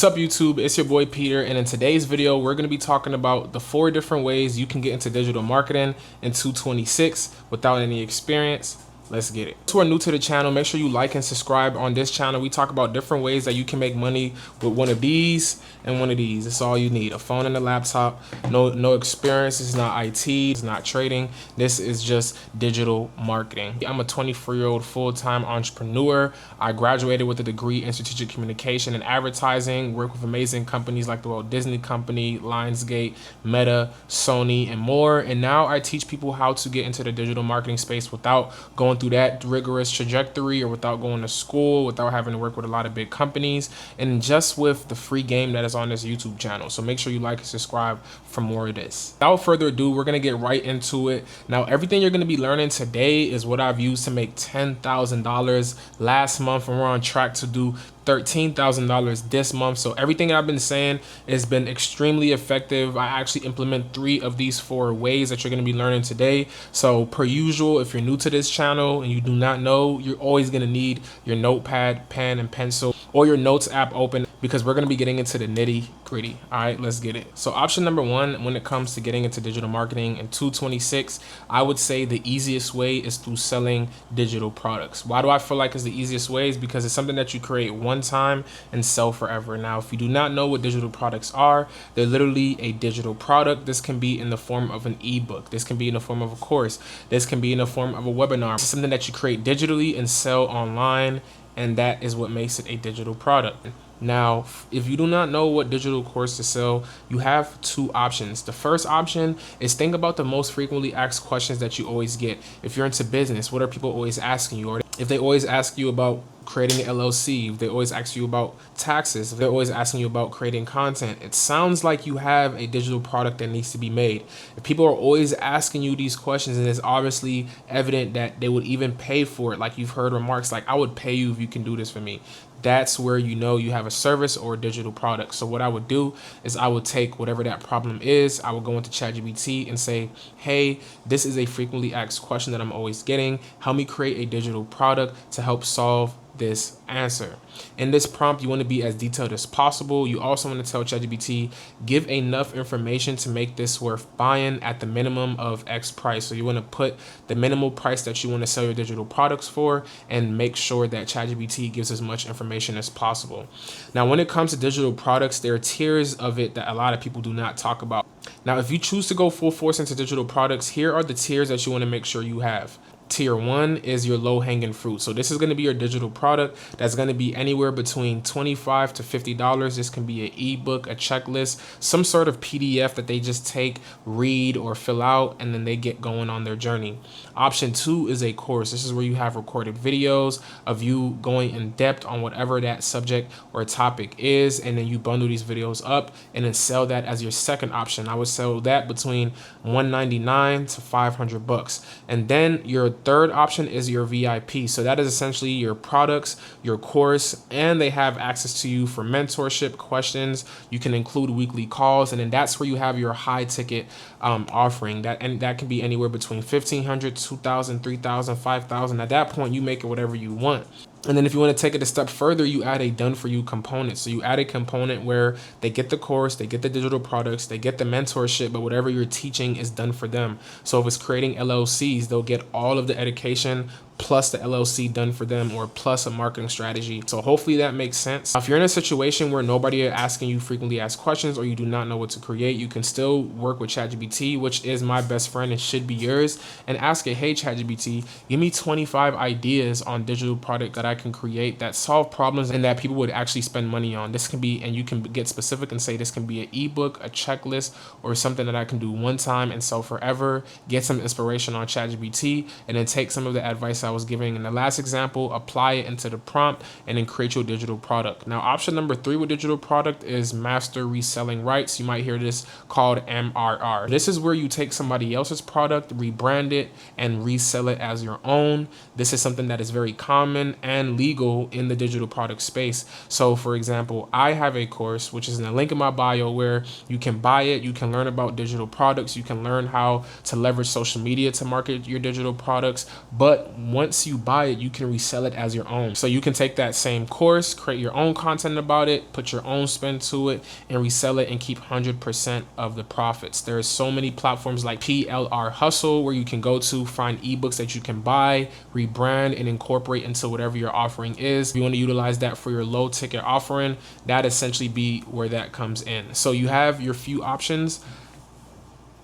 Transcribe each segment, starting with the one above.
What's up YouTube, it's your boy Peter, and in today's video we're going to be talking about the 4 different ways you can get into digital marketing in 2026 without any experience. Let's get it. If you are new to the channel, make sure you like and subscribe. On this channel we talk about different ways that you can make money with one of these and one of these. It's all you need, a phone and a laptop. No experience. It's not IT, it's not trading. This is just digital marketing. I'm a 24-year-old full-time entrepreneur. I graduated with a degree in strategic communication and advertising, work with amazing companies like the Walt Disney Company, Lionsgate, Meta, Sony, and more. And now I teach people how to get into the digital marketing space without going through that rigorous trajectory or without going to school, without having to work with a lot of big companies, and just with the free game that is on this YouTube channel. So make sure you like and subscribe for more of this. Without further ado, we're going to get right into it. Now, everything you're going to be learning today is what I've used to make $10,000 last month, and we're on track to do $13,000 this month. So everything I've been saying has been extremely effective. I actually implement 3 of these 4 ways that you're going to be learning today. So per usual, if you're new to this channel and you do not know, you're always going to need your notepad, pen, and pencil, or your notes app open, because we're going to be getting into the nitty gritty. All right, let's get it. So option number 1, when it comes to getting into digital marketing in 2026, I would say the easiest way is through selling digital products. Why do I feel like it's the easiest way? Is because it's something that you create one time and sell forever. Now, if you do not know what digital products are, they're literally a digital product. This can be in the form of an ebook. This can be in the form of a course. This can be in the form of a webinar. It's something that you create digitally and sell online, and that is what makes it a digital product. Now, if you do not know what digital course to sell, you have 2 options. The first option is think about the most frequently asked questions that you always get. If you're into business, what are people always asking you? Or if they always ask you about creating an LLC, if they always ask you about taxes, if they're always asking you about creating content, it sounds like you have a digital product that needs to be made. If people are always asking you these questions, and it's obviously evident that they would even pay for it, like you've heard remarks like, I would pay you if you can do this for me, that's where you know you have a service or a digital product. So what I would do is I would take whatever that problem is, I would go into ChatGPT and say, hey, this is a frequently asked question that I'm always getting. Help me create a digital product to help solve this answer. In this prompt, you want to be as detailed as possible. You also want to tell ChatGPT, give enough information to make this worth buying at the minimum of X price. So you want to put the minimal price that you want to sell your digital products for, and make sure that ChatGPT gives as much information as possible. Now, when it comes to digital products, there are tiers of it that a lot of people do not talk about. Now, if you choose to go full force into digital products, here are the tiers that you want to make sure you have. Tier 1 is your low-hanging fruit. So this is going to be your digital product that's going to be anywhere between $25 to $50. This can be an ebook, a checklist, some sort of PDF that they just take, read, or fill out, and then they get going on their journey. Option 2 is a course. This is where you have recorded videos of you going in depth on whatever that subject or topic is, and then you bundle these videos up and then sell that as your second option. I would sell that between $199 to $500. And then your third option is your VIP. So that is essentially your products, your course, and they have access to you for mentorship, questions. You can include weekly calls, and then that's where you have your high ticket offering. That can be anywhere between $1,500, $2,000, $3,000, $5,000. At that point, you make it whatever you want. And then if you want to take it a step further, you add a done for you component. So you add a component where they get the course, they get the digital products, they get the mentorship, but whatever you're teaching is done for them. So if it's creating LLCs, they'll get all of the education plus the LLC done for them, or plus a marketing strategy. So hopefully that makes sense. If you're in a situation where nobody is asking you frequently asked questions, or you do not know what to create, you can still work with ChatGPT, which is my best friend and should be yours, and ask it, hey ChatGPT, give me 25 ideas on digital product that I can create that solve problems and that people would actually spend money on. This can be, and you can get specific and say this can be an ebook, a checklist, or something that I can do one time and sell forever. Get some inspiration on ChatGPT, and then take some of the advice I was giving in the last example, apply it into the prompt, and then create your digital product. Now, option number 3 with digital product is master reselling rights. You might hear this called MRR. This is where you take somebody else's product, rebrand it, and resell it as your own. This is something that is very common and legal in the digital product space. So for example, I have a course, which is in the link in my bio, where you can buy it, you can learn about digital products, you can learn how to leverage social media to market your digital products. But once you buy it, you can resell it as your own. So you can take that same course, create your own content about it, put your own spin to it, and resell it and keep 100% of the profits. There are so many platforms like PLR Hustle where you can go to find ebooks that you can buy, rebrand, and incorporate into whatever your offering is. If you want to utilize that for your low ticket offering, that essentially be where that comes in. So you have your few options.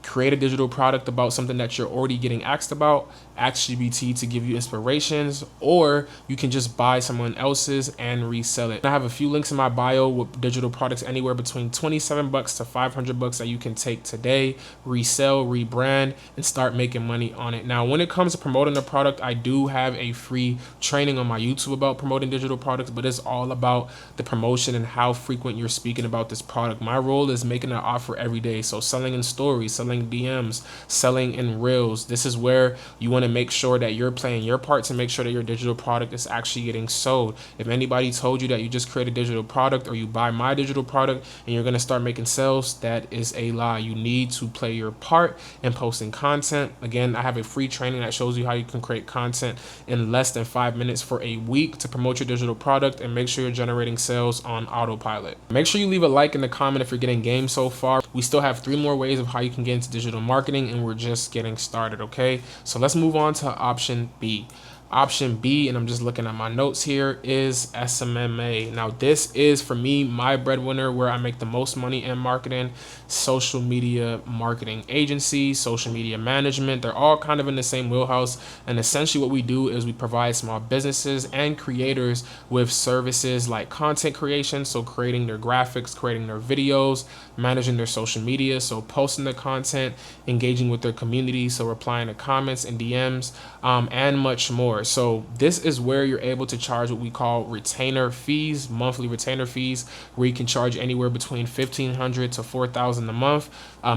Create a digital product about something that you're already getting asked about, ask GPT to give you inspirations, or you can just buy someone else's and resell it. I have a few links in my bio with digital products anywhere between 27 bucks to 500 bucks that you can take today, resell, rebrand, and start making money on it. Now, when it comes to promoting a product, I do have a free training on my YouTube about promoting digital products, but it's all about the promotion and how frequent you're speaking about this product. My role is making an offer every day. So selling in stories, selling DMs, selling in reels. This is where you want to make sure that you're playing your part to make sure that your digital product is actually getting sold. If anybody told you that you just create a digital product or you buy my digital product and you're going to start making sales, that is a lie. You need to play your part in posting content. Again, I have a free training that shows you how you can create content in less than 5 minutes for a week to promote your digital product and make sure you're generating sales on autopilot. Make sure you leave a like in the comment if you're getting game so far. We still have 3 more ways of how you can get into digital marketing, and we're just getting started. Okay, so let's move on to option B. Option B, and I'm just looking at my notes here, is SMMA. Now this is, for me, my breadwinner, where I make the most money in marketing. Social media marketing agency, social media management, they're all kind of in the same wheelhouse. And essentially what we do is we provide small businesses and creators with services like content creation, so creating their graphics, creating their videos, managing their social media, so posting the content, engaging with their community, so replying to comments and DMs, and much more. So this is where you're able to charge what we call retainer fees, monthly retainer fees, where you can charge anywhere between $1,500 to $4,000 a month.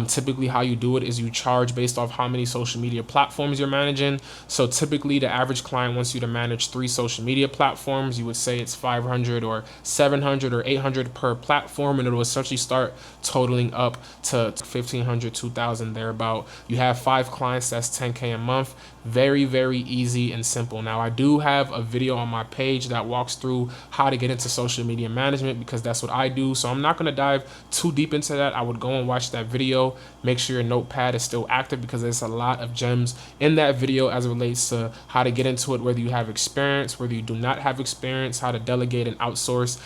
Typically how you do it is you charge based off how many social media platforms you're managing. So typically the average client wants you to manage 3 social media platforms. You would say it's $500 or $700 or $800 per platform, and it'll essentially start totaling up to $1,500, $2,000 thereabout. You have 5 clients, that's $10K a month. Very, very easy and simple. Now I do have a video on my page that walks through how to get into social media management, because that's what I do. So I'm not going to dive too deep into that. I would go and watch that video. Make sure your notepad is still active, because there's a lot of gems in that video as it relates to how to get into it, whether you have experience, whether you do not have experience, how to delegate and outsource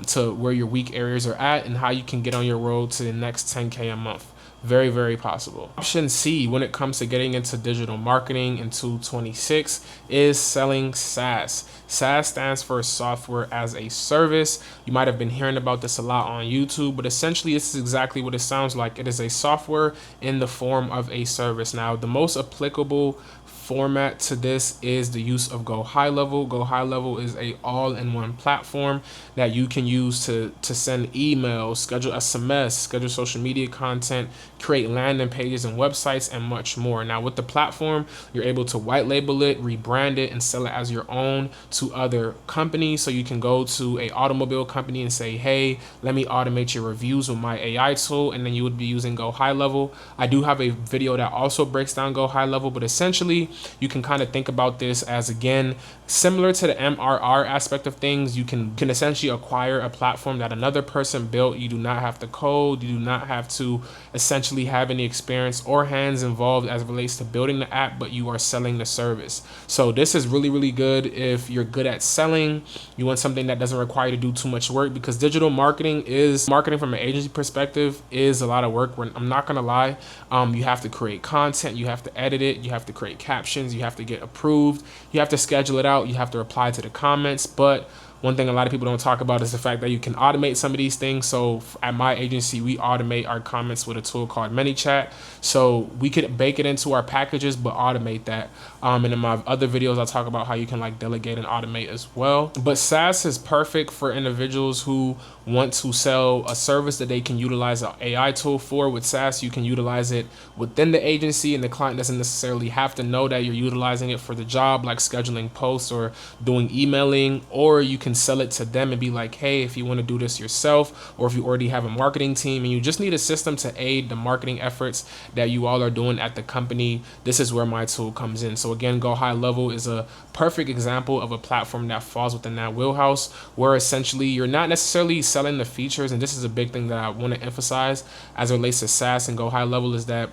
to where your weak areas are at, and how you can get on your road to the next 10K a month. Very, very possible. Option C, when it comes to getting into digital marketing in 2026, is selling SaaS. SaaS stands for software as a service. You might have been hearing about this a lot on YouTube, but essentially this is exactly what it sounds like. It is a software in the form of a service. Now, the most applicable format to this is the use of Go High Level. Go High Level is a all-in-one platform that you can use to send emails, schedule SMS, schedule social media content, create landing pages and websites, and much more. Now with the platform, you're able to white label it, rebrand it, and sell it as your own to other companies. So you can go to a automobile company and say, hey, let me automate your reviews with my AI tool, and then you would be using Go High Level. I do have a video that also breaks down Go High Level, but essentially you can kind of think about this as, again, similar to the MRR aspect of things. You can essentially acquire a platform that another person built. You do not have to code. You do not have to essentially have any experience or hands involved as it relates to building the app, but you are selling the service. So this is really, really good if you're good at selling. You want something that doesn't require you to do too much work, because digital marketing from an agency perspective is a lot of work. I'm not going to lie. You have to create content. You have to edit it. You have to create captions. You have to get approved. You have to schedule it out. You have to reply to the comments. But one thing a lot of people don't talk about is the fact that you can automate some of these things. So at my agency, we automate our comments with a tool called ManyChat. So we could bake it into our packages, but automate that. And in my other videos, I'll talk about how you can like delegate and automate as well. But SaaS is perfect for individuals who want to sell a service that they can utilize an AI tool for. With SaaS, you can utilize it within the agency, and the client doesn't necessarily have to know that you're utilizing it for the job, like scheduling posts or doing emailing, or you can can sell it to them and be like, hey, if you want to do this yourself, or if you already have a marketing team and you just need a system to aid the marketing efforts that you all are doing at the company, this is where my tool comes in. So again, Go High Level is a perfect example of a platform that falls within that wheelhouse, where essentially you're not necessarily selling the features. And this is a big thing that I want to emphasize as it relates to SaaS and Go High Level, is that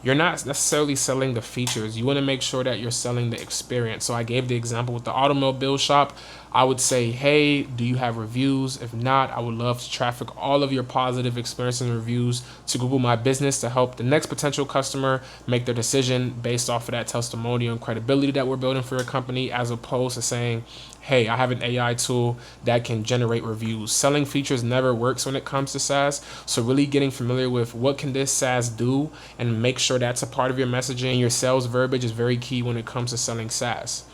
you're not necessarily selling the features. You want to make sure that you're selling the experience. So I gave the example with the automobile shop. I would say, hey, do you have reviews? If not, I would love to traffic all of your positive experiences and reviews to Google My Business to help the next potential customer make their decision based off of that testimonial and credibility that we're building for your company, as opposed to saying, hey, I have an AI tool that can generate reviews. Selling features never works when it comes to SaaS. So really getting familiar with what can this SaaS do and make sure that's a part of your messaging. Your sales verbiage is very key when it comes to selling SaaS.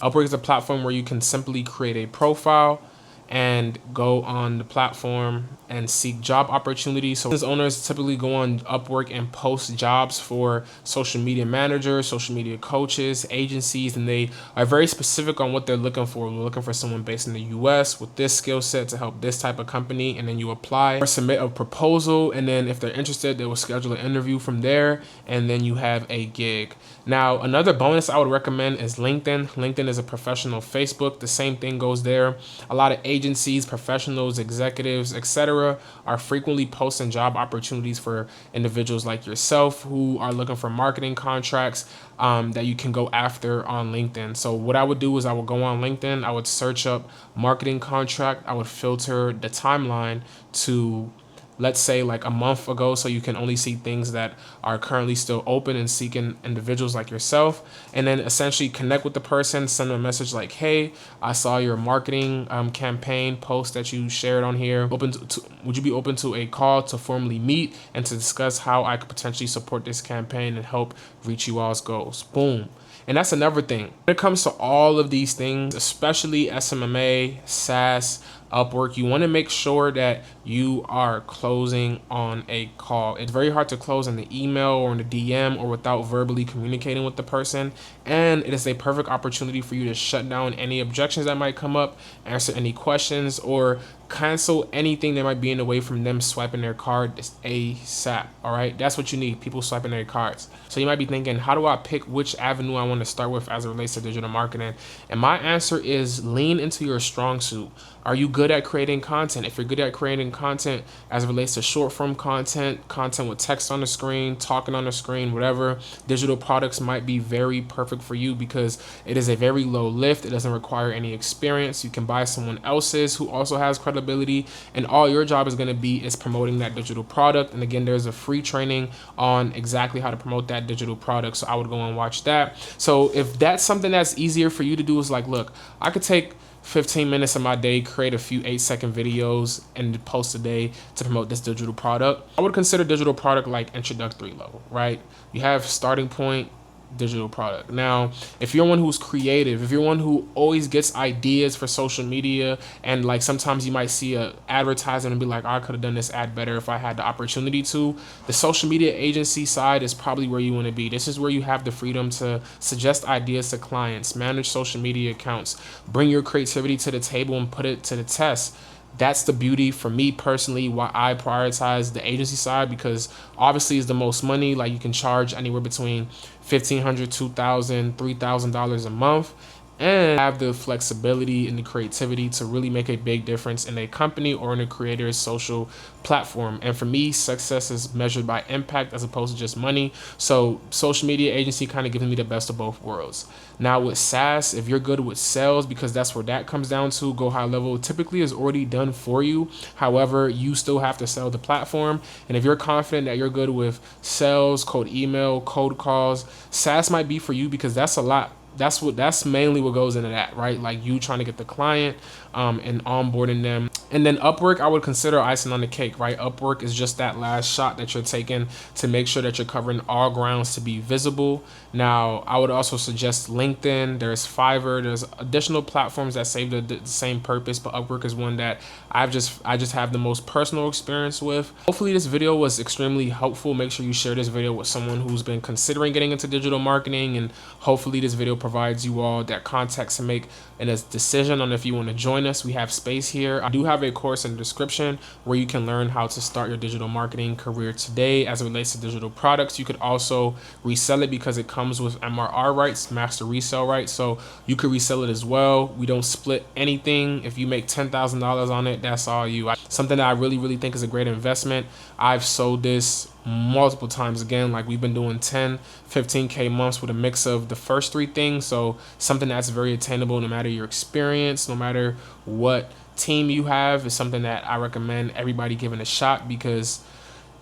Upwork is a platform where you can simply create a profile and go on the platform and seek job opportunities. So business owners typically go on Upwork and post jobs for social media managers, social media coaches, agencies, and they are very specific on what they're looking for. We're looking for someone based in the US with this skill set to help this type of company, and then you apply or submit a proposal, and then if they're interested, they will schedule an interview from there, and then you have a gig. Now, another bonus I would recommend is LinkedIn. LinkedIn is a professional Facebook. The same thing goes there. A lot of agencies, professionals, executives, etc. are frequently posting job opportunities for individuals like yourself who are looking for marketing contracts that you can go after on LinkedIn. So what I would do is I would go on LinkedIn, I would search up marketing contract, I would filter the timeline to, let's say, like a month ago, so you can only see things that are currently still open and seeking individuals like yourself, and then essentially connect with the person, send them a message like, hey, I saw your marketing campaign post that you shared on here. Would you be open to a call to formally meet and to discuss how I could potentially support this campaign and help reach you all's goals? Boom. And that's another thing. When it comes to all of these things, especially SMMA, SaaS, Upwork, you want to make sure that you are closing on a call. It's very hard to close in the email or in the DM or without verbally communicating with the person. And it is a perfect opportunity for you to shut down any objections that might come up, answer any questions, or cancel anything that might be in the way from them swiping their card ASAP. All right, that's what you need, people swiping their cards. So you might be thinking, how do I pick which avenue I want to start with as it relates to digital marketing? And my answer is lean into your strong suit. Are you good at creating content? If you're good at creating content as it relates to short form content, content with text on the screen, talking on the screen, whatever, digital products might be very perfect for you because it is a very low lift. It doesn't require any experience. You can buy someone else's who also has credibility, and all your job is going to be is promoting that digital product. And again, there's a free training on exactly how to promote that digital product. So I would go and watch that. So if that's something that's easier for you to do, is like, look, I could take 15 minutes of my day, create a few 8-second videos and post a day to promote this digital product. I would consider digital product like introductory level, right? You have starting point, digital product. Now, if you're one who's creative, if you're one who always gets ideas for social media, and like sometimes you might see a advertisement and be like, oh, I could have done this ad better if I had the opportunity to, the social media agency side is probably where you want to be. This is where you have the freedom to suggest ideas to clients, manage social media accounts, bring your creativity to the table and put it to the test. That's the beauty for me personally, why I prioritize the agency side, because obviously it's the most money. Like you can charge anywhere between $1,500, $2,000, $3,000 a month, and have the flexibility and the creativity to really make a big difference in a company or in a creator's social platform. And for me, success is measured by impact as opposed to just money. So social media agency kind of gives me the best of both worlds. Now with SaaS, if you're good with sales, because that's where that comes down to, Go High Level typically is already done for you. However, you still have to sell the platform. And if you're confident that you're good with sales, cold email, cold calls, SaaS might be for you, because that's a lot. That's mainly what goes into that, right? Like you trying to get the client and onboarding them And then Upwork, I would consider icing on the cake, right? Upwork is just that last shot that you're taking to make sure that you're covering all grounds to be visible. Now, I would also suggest LinkedIn. There's Fiverr. There's additional platforms that save the same purpose, but Upwork is one that I just have the most personal experience with. Hopefully this video was extremely helpful. Make sure you share this video with someone who's been considering getting into digital marketing, and hopefully this video provides you all that context to make a decision on if you want to join us. We have space here. I do have a course in the description where you can learn how to start your digital marketing career today as it relates to digital products. You could also resell it because it comes with MRR rights, master resale rights, so you could resell it as well. We don't split anything. If you make $10,000 on it, that's all you. Something that I really think is a great investment. I've sold this multiple times. Again, like we've been doing 10, 15K months with a mix of the first three things. So something that's very attainable no matter your experience, no matter what team you have, is something that I recommend everybody giving a shot, because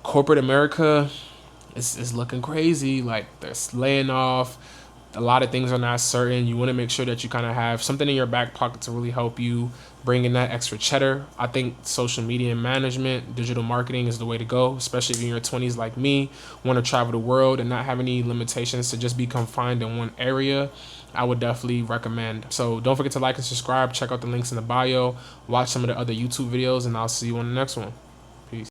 corporate America is looking crazy. Like they're laying off. A lot of things are not certain. You want to make sure that you kind of have something in your back pocket to really help you bring in that extra cheddar. I think social media management, digital marketing is the way to go, especially if you're in your 20s like me, want to travel the world and not have any limitations to just be confined in one area. I would definitely recommend. So don't forget to like and subscribe. Check out the links in the bio. Watch some of the other YouTube videos, and I'll see you on the next one.